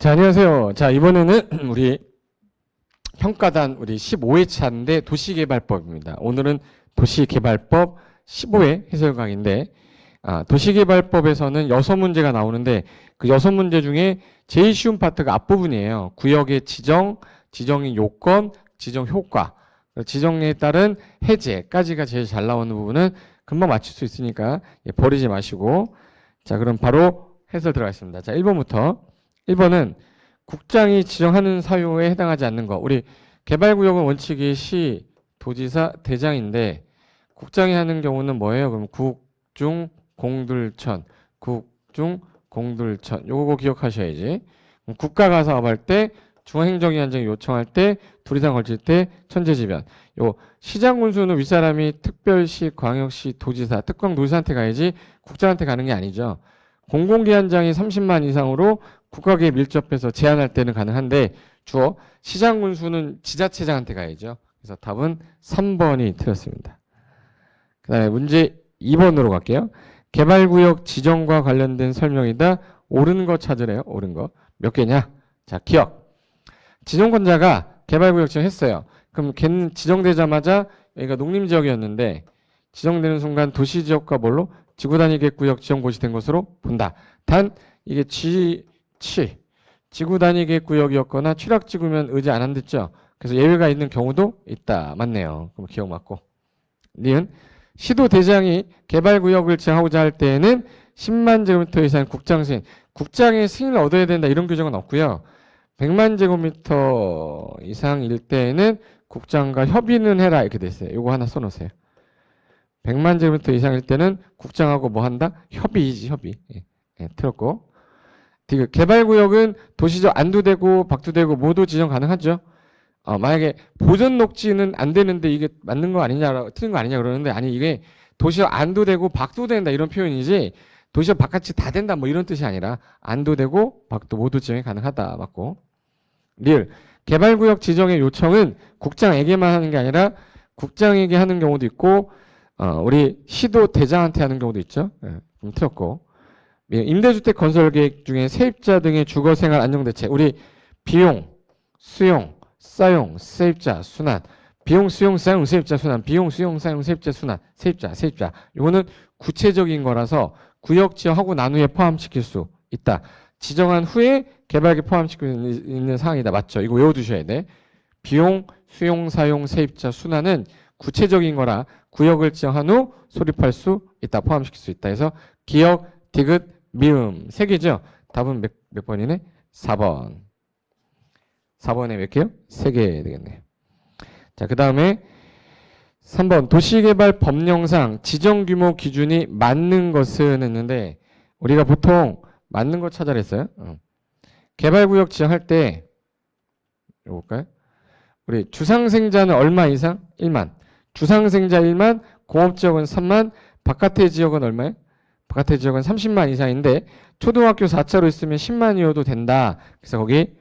자, 안녕하세요. 자, 이번에는 우리 평가단 우리 15회차인데 도시개발법입니다. 오늘은 도시개발법 15회 해설 강의인데, 도시개발법에서는 6문제가 나오는데 그 6문제 중에 제일 쉬운 파트가 앞부분이에요. 구역의 지정, 지정의 요건, 지정 효과, 지정에 따른 해제까지가 제일 잘 나오는 부분은 금방 맞출 수 있으니까 버리지 마시고. 자, 그럼 바로 해설 들어가겠습니다. 자, 1번부터. 1번은 국장이 지정하는 사유에 해당하지 않는 거. 우리 개발구역은 원칙이 시, 도지사, 대장인데 국장이 하는 경우는 뭐예요? 그럼 국중, 공들천, 국중, 공들천. 요거 기억하셔야지. 국가가 사업할 때, 중앙행정위원장이 요청할 때, 둘 이상 걸칠 때, 천재지변. 요 시장군수는 윗사람이 특별시, 광역시, 도지사, 특광 도지사한테 가야지 국장한테 가는 게 아니죠. 공공기관장이 30만 이상으로 국가계에 밀접해서 제한할 때는 가능한데 주어 시장군수는 지자체장한테 가야죠. 그래서 답은 3번이 틀렸습니다. 그 다음에 문제 2번으로 갈게요. 개발구역 지정과 관련된 설명이다. 옳은 거 찾으래요. 옳은 거. 몇 개냐? 자, 기억. 지정권자가 개발구역 지정했어요. 그럼 걔는 지정되자마자 여기가 농림지역이었는데 지정되는 순간 도시지역과 뭘로? 지구단위계획구역 지정고시 된 것으로 본다. 단 이게 지구단위계획구역이었거나 취락지구면 의지 안 한댔죠. 그래서 예외가 있는 경우도 있다. 맞네요. 그럼 기억 맞고. 니은 시도대장이 개발구역을 지정하고자 할 때에는 10만 제곱미터 이상 국장 승인, 국장의 승인을 얻어야 된다 이런 규정은 없고요. 100만 제곱미터 이상일 때에는 국장과 협의는 해라 이렇게 돼 있어요. 이거 하나 써놓으세요. 100만 제곱미터 이상일 때는 국장하고 뭐 한다? 협의이지, 협의. 예, 틀었고. 개발구역은 도시적 안도되고 박도되고 모두 지정 가능하죠. 만약에 보전 녹지는 안 되는데 이게 맞는 거 아니냐, 틀린 거 아니냐 그러는데 아니 이게 도시적 안도되고 박도된다 이런 표현이지 도시적 바깥이 다 된다 뭐 이런 뜻이 아니라 안도되고 박도 모두 지정이 가능하다. 맞고. 리을. 개발구역 지정의 요청은 국장에게만 하는 게 아니라 국장에게 하는 경우도 있고 우리 시도 대장한테 하는 경우도 있죠. 예, 좀 틀렸고. 임대주택 건설 계획 중에 세입자 등의 주거생활 안정대책. 우리 비용, 수용, 사용, 세입자, 순환. 비용, 수용, 사용, 세입자, 순환. 비용, 수용, 사용, 세입자, 순환. 세입자. 이거는 구체적인 거라서 구역 지정하고 난 후에 포함시킬 수 있다. 지정한 후에 개발에 포함시키고 있는 사항이다. 맞죠? 이거 외워두셔야 돼. 비용, 수용, 사용, 세입자, 순환은 구체적인 거라 구역을 지정한 후 소립할 수 있다. 포함시킬 수 있다. 해서 기역, 디귿, 미음 3개죠. 답은 몇 번이네? 4번. 4번에 몇 개요? 3개 되겠네요. 자, 그 다음에 3번 도시개발 법령상 지정규모 기준이 맞는 것은 했는데 우리가 보통 맞는 거 찾아라 했어요. 개발구역 지정할 때 이거 볼까요? 우리 주상생자는 얼마 이상? 1만. 주상생자 1만, 공업지역은 3만, 바깥의 지역은 얼마예요? 바깥의 지역은 30만 이상인데 초등학교 4차로 있으면 10만이어도 된다. 그래서 거기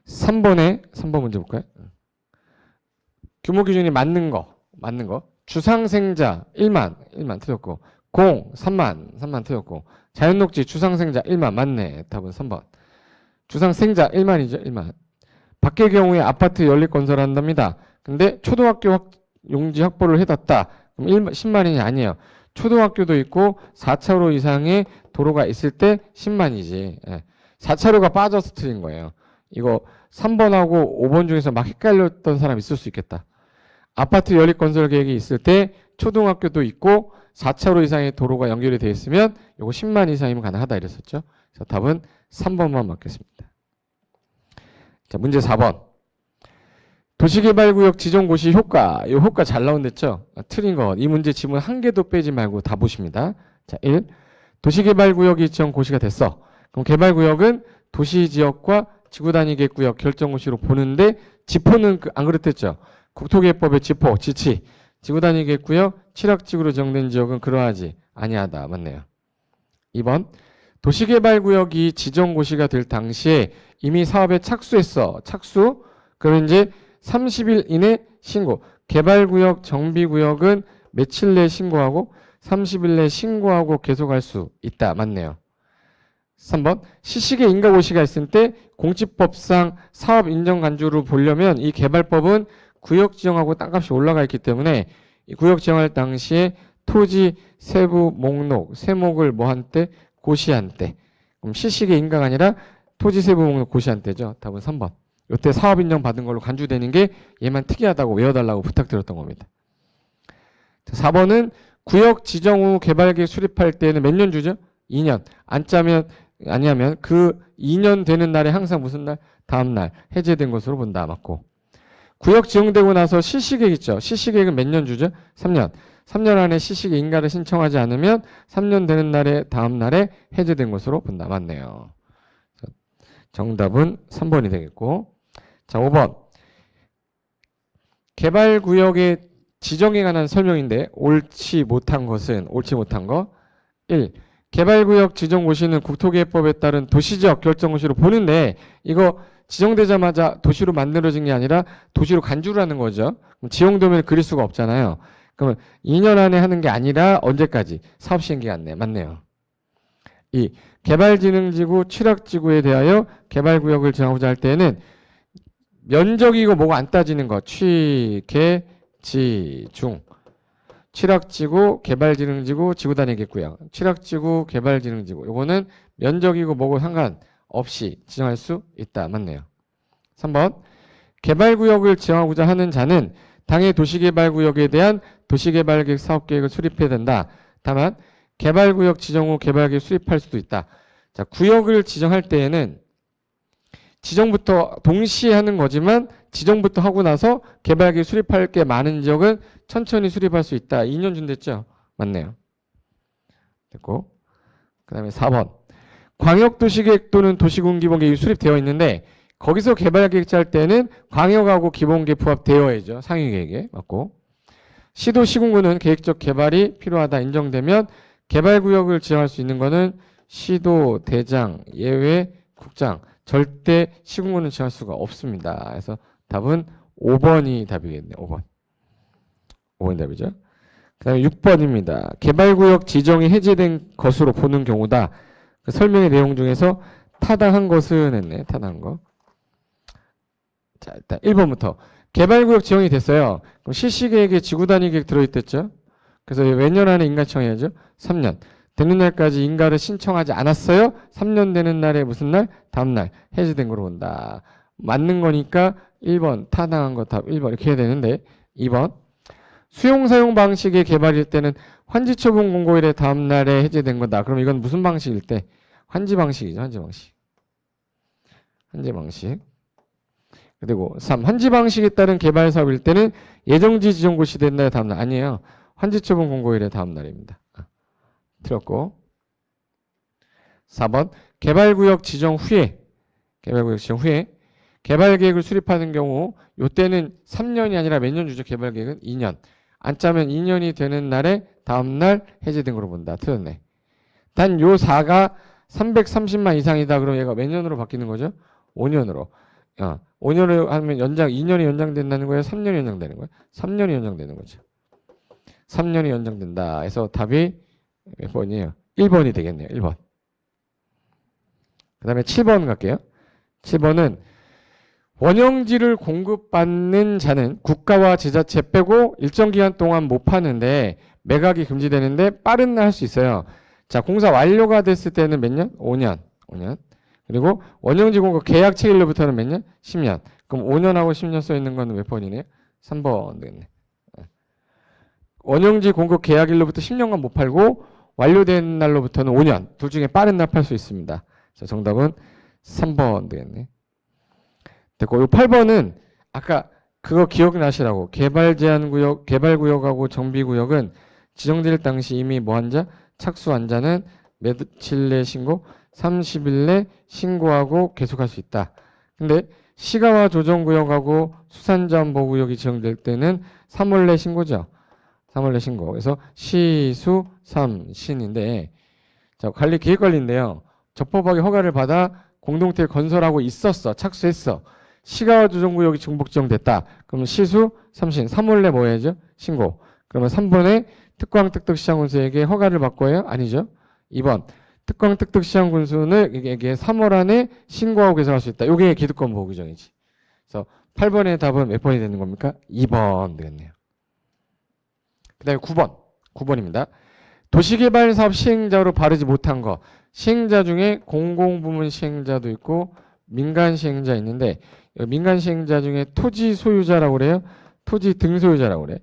3번 문제 볼까요? 규모 기준이 맞는 거. 주상생자 1만 틀렸고 공 3만 틀렸고 자연녹지 주상생자 1만 맞네. 답은 3번. 주상생자 1만이죠. 1만. 밖의 경우에 아파트 연립 건설한답니다. 근데 초등학교 용지 확보를 해뒀다. 그럼 10만이 아니에요. 초등학교도 있고 4차로 이상의 도로가 있을 때 10만이지. 예. 4차로가 빠져서 틀린 거예요. 이거 3번하고 5번 중에서 막 헷갈렸던 사람 있을 수 있겠다. 아파트 연립 건설 계획이 있을 때 초등학교도 있고 4차로 이상의 도로가 연결이 되어 있으면 이거 10만 이상이면 가능하다 이랬었죠. 그래서 답은 3번만 맞겠습니다. 자, 문제 4번. 도시개발구역 지정고시 효과. 이 효과 잘 나온댔죠? 틀린 거. 이 문제 지문 한 개도 빼지 말고 다 보십니다. 자, 1. 도시개발구역이 지정고시가 됐어. 그럼 개발구역은 도시지역과 지구단위계획구역 결정고시로 보는데 지포는 안 그렇댔죠? 국토계획법의 지포, 지치. 지구단위계획구역 취락지구로 지정된 지역은 그러하지 아니하다. 맞네요. 2번. 도시개발구역이 지정고시가 될 당시에 이미 사업에 착수했어. 착수. 그러면 이제 30일 이내 신고. 개발구역, 정비구역은 며칠 내에 신고하고 30일 내에 신고하고 계속할 수 있다. 맞네요. 3번 시식의 인가고시가 있을 때 공지법상 사업 인정 간주로 보려면 이 개발법은 구역 지정하고 땅값이 올라가 있기 때문에 이 구역 지정할 당시에 토지 세부 목록 세목을 뭐 한때 고시한 때 그럼 시식의 인가가 아니라 토지 세부 목록 고시한 때죠. 답은 3번. 이때 사업 인정 받은 걸로 간주되는 게 얘만 특이하다고 외워달라고 부탁드렸던 겁니다. 4번은 구역 지정 후 개발계획 수립할 때는 몇 년 주죠? 2년. 안 짜면 아니하면 그 2년 되는 날에 항상 무슨 날? 다음 날 해제된 것으로 본다. 맞고. 구역 지정되고 나서 시시계획 있죠. 시시계획은 몇 년 주죠? 3년. 3년 안에 시시계 인가를 신청하지 않으면 3년 되는 날에 다음 날에 해제된 것으로 본다. 맞네요. 정답은 3번이 되겠고. 자, 5번. 개발구역의 지정에 관한 설명인데 옳지 못한 것은 옳지 못한 거 1. 개발구역 지정고시는 국토개발법에 따른 도시지역 결정고시로 보는데 이거 지정되자마자 도시로 만들어진 게 아니라 도시로 간주를 하는 거죠. 그럼 지형도면을 그릴 수가 없잖아요. 그러면 2년 안에 하는 게 아니라 언제까지? 사업시행기간 내 맞네요. 2. 개발진흥지구 취락지구에 대하여 개발구역을 지정하고자 할 때는 면적이고 뭐고 안 따지는 거 취, 개, 지, 중 취락지구, 개발진흥지구, 지구단위계구역 취락지구, 개발진흥지구 요거는 면적이고 뭐고 상관없이 지정할 수 있다. 맞네요. 3번 개발구역을 지정하고자 하는 자는 당해 도시개발구역에 대한 도시개발계획 사업계획을 수립해야 된다. 다만 개발구역 지정 후 개발계획 수립할 수도 있다. 자, 구역을 지정할 때에는 지정부터 동시에 하는 거지만 지정부터 하고 나서 개발계획 수립할 게 많은 지역은 천천히 수립할 수 있다. 2년 준댔죠? 맞네요. 됐고. 그 다음에 4번. 광역도시계획 또는 도시군기본계획이 수립되어 있는데 거기서 개발계획 짤 때는 광역하고 기본계획 부합되어야죠. 상위계획에. 맞고. 시도 시군구는 계획적 개발이 필요하다 인정되면 개발구역을 지정할 수 있는 거는 시도, 대장, 예외, 국장 절대 시군구는 지정할 수가 없습니다. 그래서 답은 5번이 답이겠네요. 5번. 5번이 답이죠. 그 다음에 6번입니다. 개발구역 지정이 해제된 것으로 보는 경우다. 그 설명의 내용 중에서 타당한 것은 했네. 타당한 거. 자, 일단 1번부터. 개발구역 지정이 됐어요. 그럼 실시계획에 지구단위계획 들어있댔죠. 그래서 몇 년 안에 인가 청해야죠? 3년. 되는 날까지 인가를 신청하지 않았어요? 3년 되는 날에 무슨 날? 다음 날 해제된 거로 본다. 맞는 거니까 1번 타당한 거 답 1번 이렇게 해야 되는데 2번 수용사용 방식의 개발일 때는 환지처분 공고일의 다음 날에 해제된 거다. 그럼 이건 무슨 방식일 때? 환지 방식이죠. 환지 방식. 환지 방식. 그리고 3. 환지 방식에 따른 개발 사업일 때는 예정지 지정고시 된 날의 다음 날 아니에요. 환지처분 공고일의 다음 날입니다. 틀렸고 4번 개발구역 지정 후에 개발계획을 수립하는 경우 이때는 3년이 아니라 몇 년 주죠? 개발계획은 2년. 안 짜면 2년이 되는 날에 다음 날 해제된 걸로 본다. 틀렸네. 단 요 4가 330만 이상이다. 그럼 얘가 몇 년으로 바뀌는 거죠? 5년으로. 5년을 하면 2년이 연장된다는 거예요? 3년이 연장되는 거예요? 3년이 연장되는 거죠. 3년이 연장된다. 그래서 답이 몇 번이에요? 1번이 되겠네요. 1번. 그 다음에 7번 갈게요. 7번은 원형지를 공급받는 자는 국가와 지자체 빼고 일정 기간 동안 못 파는데 매각이 금지되는데 빠른 날 할 수 있어요. 자, 공사 완료가 됐을 때는 몇 년? 5년. 그리고 원형지 공급 계약 체결로부터는 몇 년? 10년. 그럼 5년하고 10년 써 있는 건 몇 번이네요? 3번 되겠네. 원형지 공급 계약일로부터 10년간 못 팔고 완료된 날로부터는 5년. 둘 중에 빠른 날 팔 수 있습니다. 자, 정답은 3번 되겠네. 됐고, 이 8번은 아까 그거 기억나시라고. 개발제한구역, 개발구역하고 정비구역은 지정될 당시 이미 뭐한 자? 착수한 자는 며칠 내 신고? 30일 내 신고하고 계속할 수 있다. 근데 시가와 조정구역하고 수산자원보호구역이 지정될 때는 3월 내 신고죠. 3월 내 신고. 그래서 시수 3신인데 자, 관리 기획관리인데요. 적법하게 허가를 받아 공동体 건설하고 있었어. 착수했어. 시가와 조정구역이 중복 지정됐다. 그러면 시수 3신 3월 내 뭐 해야죠? 신고. 그러면 3번에 특광특특시장군수에게 허가를 받고 해요? 아니죠. 2번 특광 특특 시향 군수는 이게 3월 안에 신고하고 개설할 수 있다. 이게 기득권 보호 규정이지. 그래서 8번의 답은 몇 번이 되는 겁니까? 2번 되겠네요. 그 다음에 9번입니다. 도시개발사업 시행자로 바르지 못한 거. 시행자 중에 공공부문 시행자도 있고 민간 시행자 있는데 민간 시행자 중에 토지 소유자라고 그래요. 토지 등소유자라고 그래.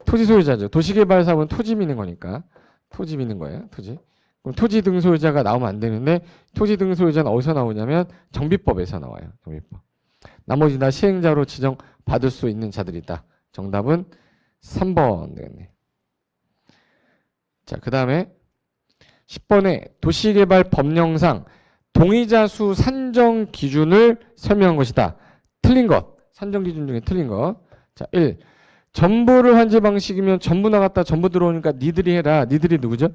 토지 소유자죠. 도시개발사업은 토지 미는 거니까. 토지 미는 거예요. 토지. 그럼 토지 등소유자가 나오면 안 되는데 토지 등소유자는 어디서 나오냐면 정비법에서 나와요. 정비법. 나머지 다 시행자로 지정받을 수 있는 자들이다. 정답은 3번 되겠네. 자, 그 다음에 10번에 도시개발 법령상 동의자 수 산정 기준을 설명한 것이다. 틀린 것. 산정 기준 중에 틀린 것. 자, 1. 전부를 환지 방식이면 전부 나갔다 전부 들어오니까 니들이 해라. 니들이 누구죠?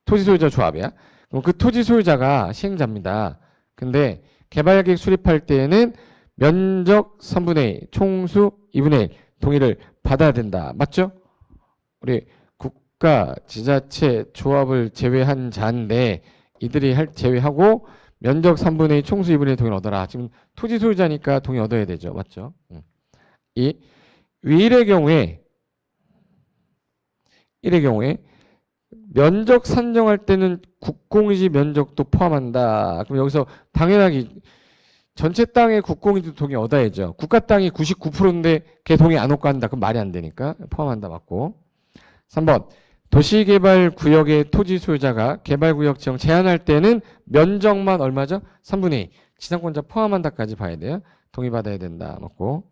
토지 소유자 조합이야. 그럼 그 토지 소유자가 시행자입니다. 근데 개발계획 수립할 때에는 면적 3분의 2, 총수 2분의 1 동의를 받아야 된다. 맞죠? 우리 국가, 지자체, 조합을 제외한 자인데 이들이 제외하고 면적 3분의 2, 총수 2분의 1 동의를 얻어라. 지금 토지 소유자니까 동의 얻어야 되죠. 맞죠? 2. 위일의 경우에 면적 산정할 때는 국공유지 면적도 포함한다. 그럼 여기서 당연하게 전체 땅의 국공유지 동의 얻어야죠. 국가 땅이 99%인데 걔 동의 안 얻고 한다. 그럼 말이 안 되니까 포함한다. 맞고. 3번. 도시개발구역의 토지 소유자가 개발구역 지정 제한할 때는 면적만 얼마죠? 3분의 2. 지상권자 포함한다까지 봐야 돼요. 동의받아야 된다. 맞고.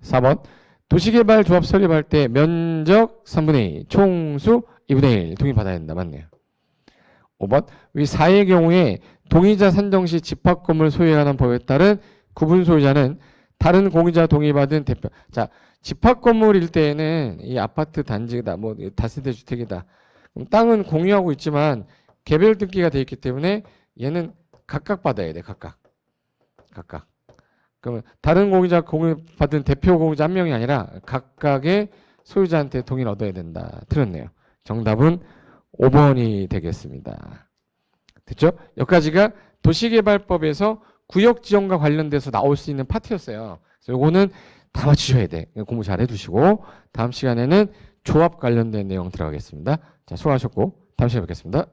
4번. 도시개발 조합 설립할 때 면적 3분의 2, 총수 2분의 1 동의받아야 된다. 맞네요. 5번. 위 4의 경우에 동의자 산정 시 집합건물 소유에 관한 법에 따른 구분 소유자는 다른 공유자 동의받은 대표. 자, 집합건물일 때에는 이 아파트 단지다, 뭐 다세대 주택이다. 그럼 땅은 공유하고 있지만 개별 등기가 돼 있기 때문에 얘는 각각 받아야 돼. 각각. 그러면 다른 공유자 공유받은 대표 공유자 한 명이 아니라 각각의 소유자한테 동의를 얻어야 된다. 틀렸네요. 정답은 5번이 되겠습니다. 됐죠? 여기까지가 도시개발법에서 구역지정과 관련돼서 나올 수 있는 파트였어요. 그래서 요거는 다 맞추셔야 돼. 공부 잘 해두시고 다음 시간에는 조합 관련된 내용 들어가겠습니다. 자, 수고하셨고 다음 시간에 뵙겠습니다.